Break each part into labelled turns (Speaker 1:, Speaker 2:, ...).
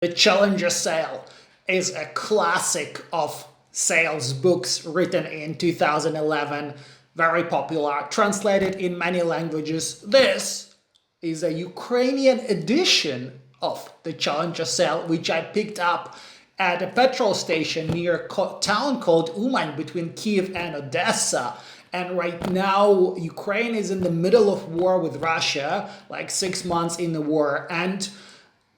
Speaker 1: The Challenger Sale is a classic of sales books written in 2011, very popular, translated in many languages. This is a Ukrainian edition of the Challenger Sale, which I picked up at a petrol station near a town called Uman between Kiev and Odessa. And right now, Ukraine is in the middle of war with Russia, like 6 months in the war. And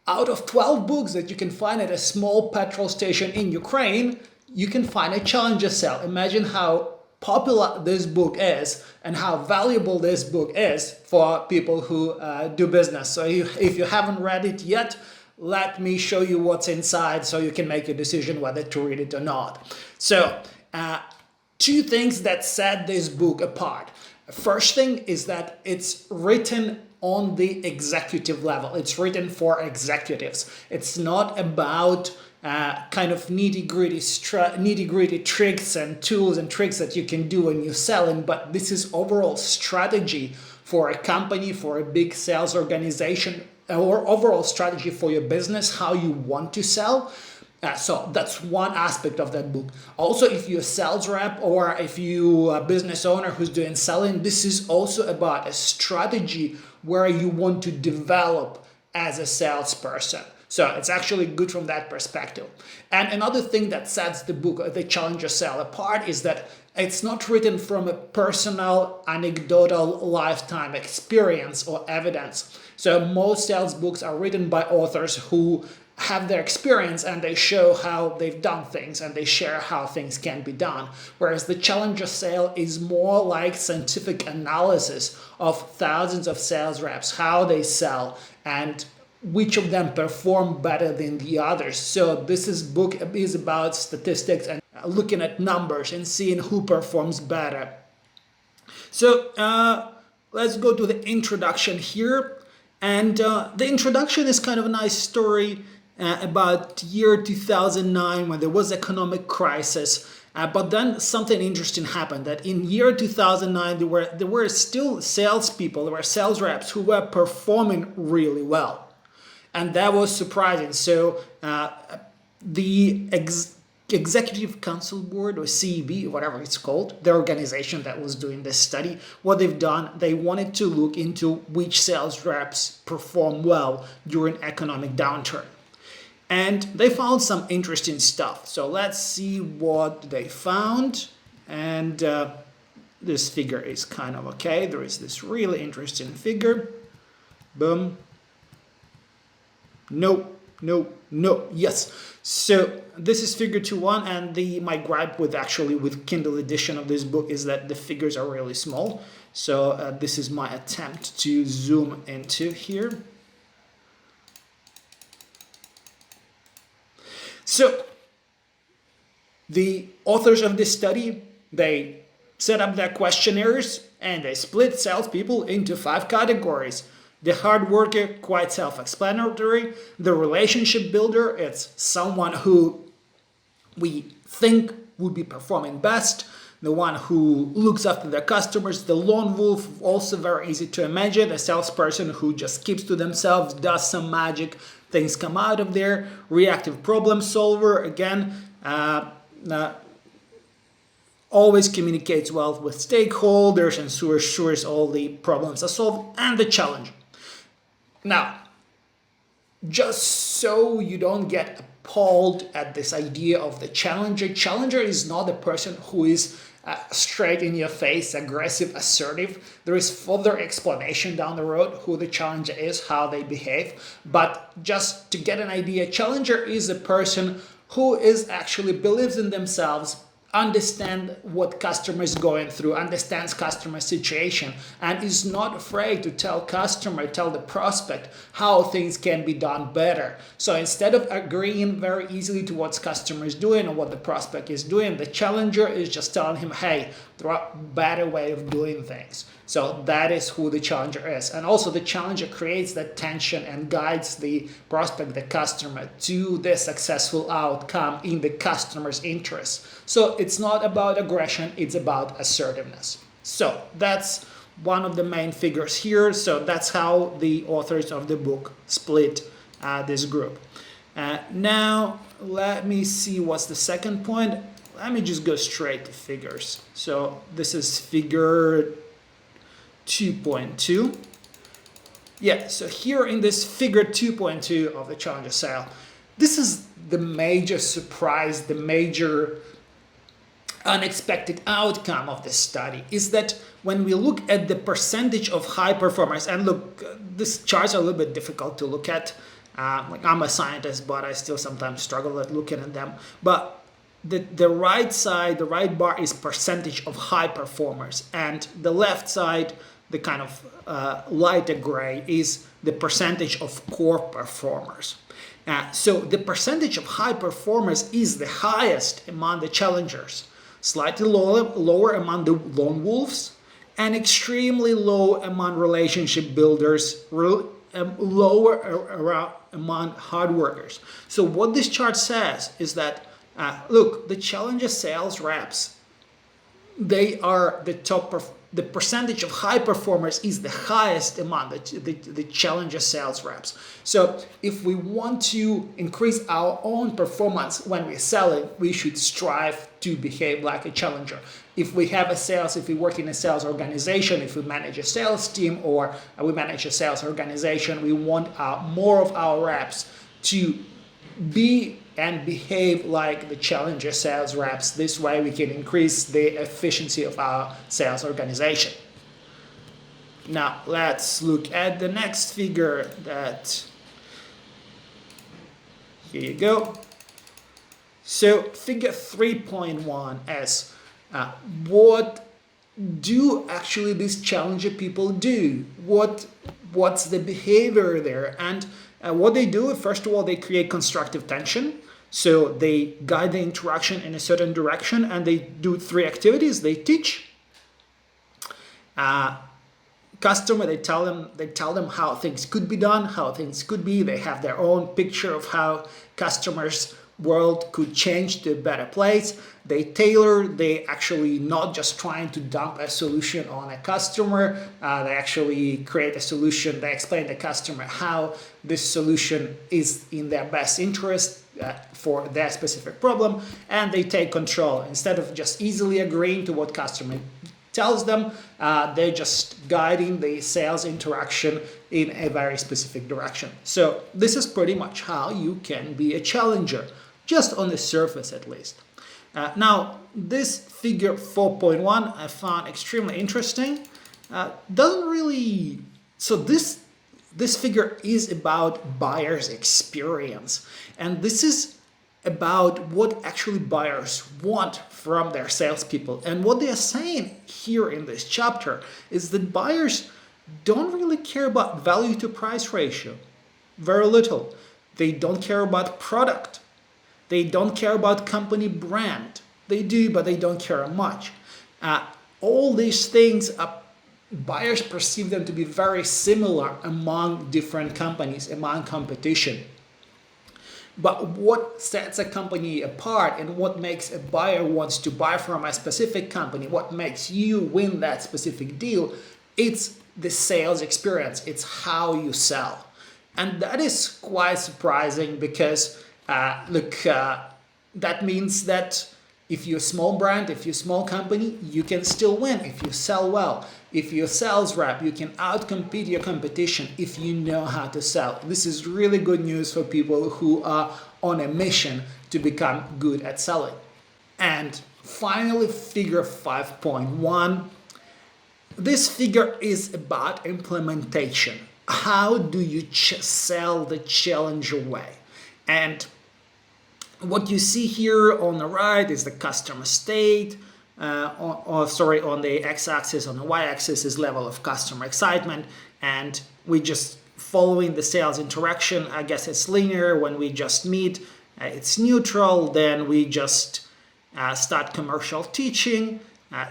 Speaker 1: out of 12 books that you can find at a small petrol station in Ukraine, you can find a Challenger Sale. Imagine how popular this book is and how valuable this book is for people who do business. So if you haven't read it yet, let me show you what's inside so you can make a decision whether to read it or not. So, two things that set this book apart. First thing is that it's written on the executive level. It's written for executives. It's not about kind of nitty-gritty tricks and tools and tricks that you can do when you're selling, but this is overall strategy for a company, for a big sales organization, or overall strategy for your business, how you want to sell. So that's one aspect of that book. Also, if you're a sales rep or if you're a business owner who's doing selling, this is also about a strategy where you want to develop as a salesperson. So it's actually good from that perspective. And another thing that sets the book, The Challenger Sale, apart is that it's not written from a personal, anecdotal lifetime experience or evidence. So most sales books are written by authors who have their experience and they show how they've done things and they share how things can be done. Whereas the Challenger Sale is more like scientific analysis of thousands of sales reps, how they sell and which of them perform better than the others. So this book is about statistics and looking at numbers and seeing who performs better. So let's go to the introduction here. And the introduction is kind of a nice story about year 2009 when there was economic crisis. But then something interesting happened that in year 2009, there were still salespeople, there were sales reps who were performing really well. And that was surprising. So the Executive Council Board, or CEB, whatever it's called, the organization that was doing this study, what they've done, they wanted to look into which sales reps perform well during economic downturn. And they found some interesting stuff. So let's see what they found. And this figure is kind of okay. There is this really interesting figure. Boom. No. Yes. So this is figure 2.1, and my gripe with Kindle edition of this book is that the figures are really small. So this is my attempt to zoom into here. So the authors of this study, they set up their questionnaires and they split salespeople into 5 categories. The hard worker, quite self-explanatory. The relationship builder, it's someone who we think would be performing best. The one who looks after their customers. The lone wolf, also very easy to imagine. A salesperson who just keeps to themselves, does some magic, things come out of there. Reactive problem solver, again, always communicates well with stakeholders and ensures all the problems are solved. And the challenger. Now, just so you don't get appalled at this idea of the challenger, challenger is not a person who is straight in your face, aggressive, assertive. There is further explanation down the road who the challenger is, how they behave. But just to get an idea, challenger is a person who is actually believes in themselves, understand what customer is going through, understands customer situation, and is not afraid to tell the prospect how things can be done better. So instead of agreeing very easily to what customer is doing or what the prospect is doing, the challenger is just telling him, hey, there are better way of doing things. So that is who the challenger is. And also the challenger creates that tension and guides the prospect, the customer, to the successful outcome in the customer's interest. So it's not about aggression, it's about assertiveness. So that's one of the main figures here. So that's how the authors of the book split this group. Now, let me see what's the second point. Let me just go straight to figures. So this is figure 2.2. Yeah, so here in this figure 2.2 of the Challenger sale, this is the major surprise, the major unexpected outcome of this study is that when we look at the percentage of high performers, and look, these charts are a little bit difficult to look at. Like I'm a scientist, but I still sometimes struggle at looking at them. But the right side, the right bar is percentage of high performers, and the left side, the kind of lighter gray, is the percentage of poor performers. So the percentage of high performers is the highest among the challengers, slightly lower among the lone wolves, and extremely low among relationship builders, lower among hard workers. So what this chart says is that, look, the Challenger sales reps, they are the top. The percentage of high performers is the highest among the Challenger sales reps. So if we want to increase our own performance when we're selling, we should strive to behave like a challenger. If we have if we work in a sales organization, if we manage a sales team or we manage a sales organization, we want more of our reps to be and behave like the Challenger sales reps. This way we can increase the efficiency of our sales organization. Now let's look at the next figure. Here you go. So figure 3.1 is what do actually these Challenger people do? What's the behavior there? And what they do, first of all, they create constructive tension. So they guide the interaction in a certain direction, and they do 3 activities. They teach customer. They tell them how things could be done, how things could be. They have their own picture of how customers' world could change to a better place. They tailor. They actually not just trying to dump a solution on a customer. They actually create a solution. They explain to the customer how this solution is in their best interest for their specific problem, and they take control. Instead of just easily agreeing to what customer tells them, they're just guiding the sales interaction in a very specific direction. So this is pretty much how you can be a challenger, just on the surface at least. Now, this figure 4.1 I found extremely interesting. Doesn't really... So this figure is about buyer's experience. And this is about what actually buyers want from their salespeople. And what they are saying here in this chapter is that buyers don't really care about value to price ratio. Very little. They don't care about product. They don't care about company brand. They do, but they don't care much. All these things, buyers perceive them to be very similar among different companies, among competition. But what sets a company apart and what makes a buyer wants to buy from a specific company, what makes you win that specific deal, it's the sales experience. It's how you sell. And that is quite surprising because, that means that if you're a small brand, if you're a small company, you can still win if you sell well. If you're a sales rep, you can outcompete your competition if you know how to sell. This is really good news for people who are on a mission to become good at selling. And finally, figure 5.1. This figure is about implementation. How do you sell the challenger way? And what you see here on the right is the customer state. On the x-axis, on the y-axis is level of customer excitement, and we just following the sales interaction. I guess it's linear. When we just meet, it's neutral. Then we just start commercial teaching,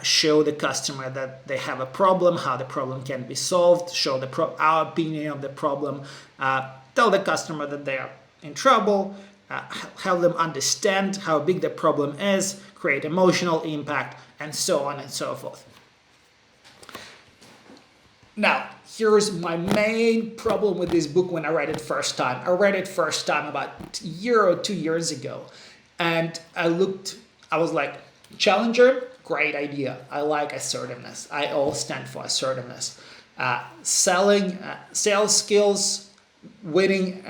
Speaker 1: show the customer that they have a problem, how the problem can be solved, show our opinion of the problem, tell the customer that they are in trouble, help them understand how big the problem is, create emotional impact, and so on and so forth. Now, here's my main problem with this book when I read it first time. I read it first time about a year or 2 years ago. And I was like, Challenger, great idea. I like assertiveness. I all stand for assertiveness. Sales skills, winning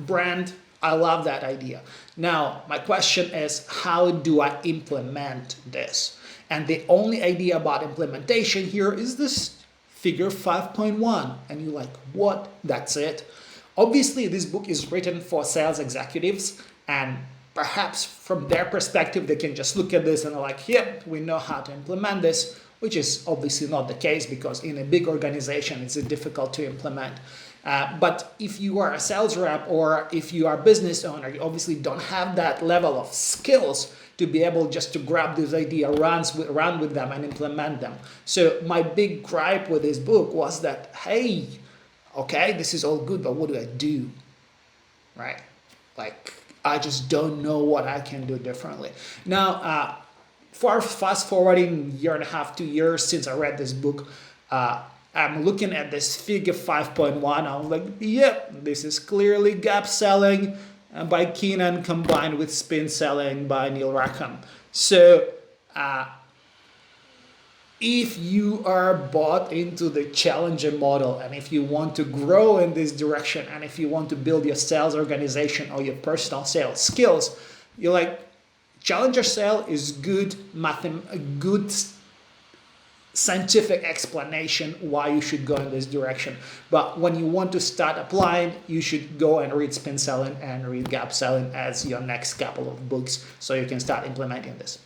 Speaker 1: brand, I love that idea. Now, my question is, how do I implement this? And the only idea about implementation here is this figure 5.1. And you're like, what? That's it? Obviously, this book is written for sales executives, and perhaps from their perspective, they can just look at this and they're like, yep, we know how to implement this, which is obviously not the case because in a big organization, it's difficult to implement. But if you are a sales rep or if you are a business owner, you obviously don't have that level of skills to be able just to grab this idea, run with them and implement them. So my big gripe with this book was that, hey, okay, this is all good, but what do I do? Right? Like, I just don't know what I can do differently. Now, fast forwarding year and a half, 2 years since I read this book, I'm looking at this figure 5.1. I'm like, yep, this is clearly gap selling by Keenan combined with spin selling by Neil Rackham. So if you are bought into the Challenger model and if you want to grow in this direction and if you want to build your sales organization or your personal sales skills, you're like, Challenger sale is good scientific explanation why you should go in this direction. But when you want to start applying, you should go and read Spin Selling and read Gap Selling as your next couple of books so you can start implementing this.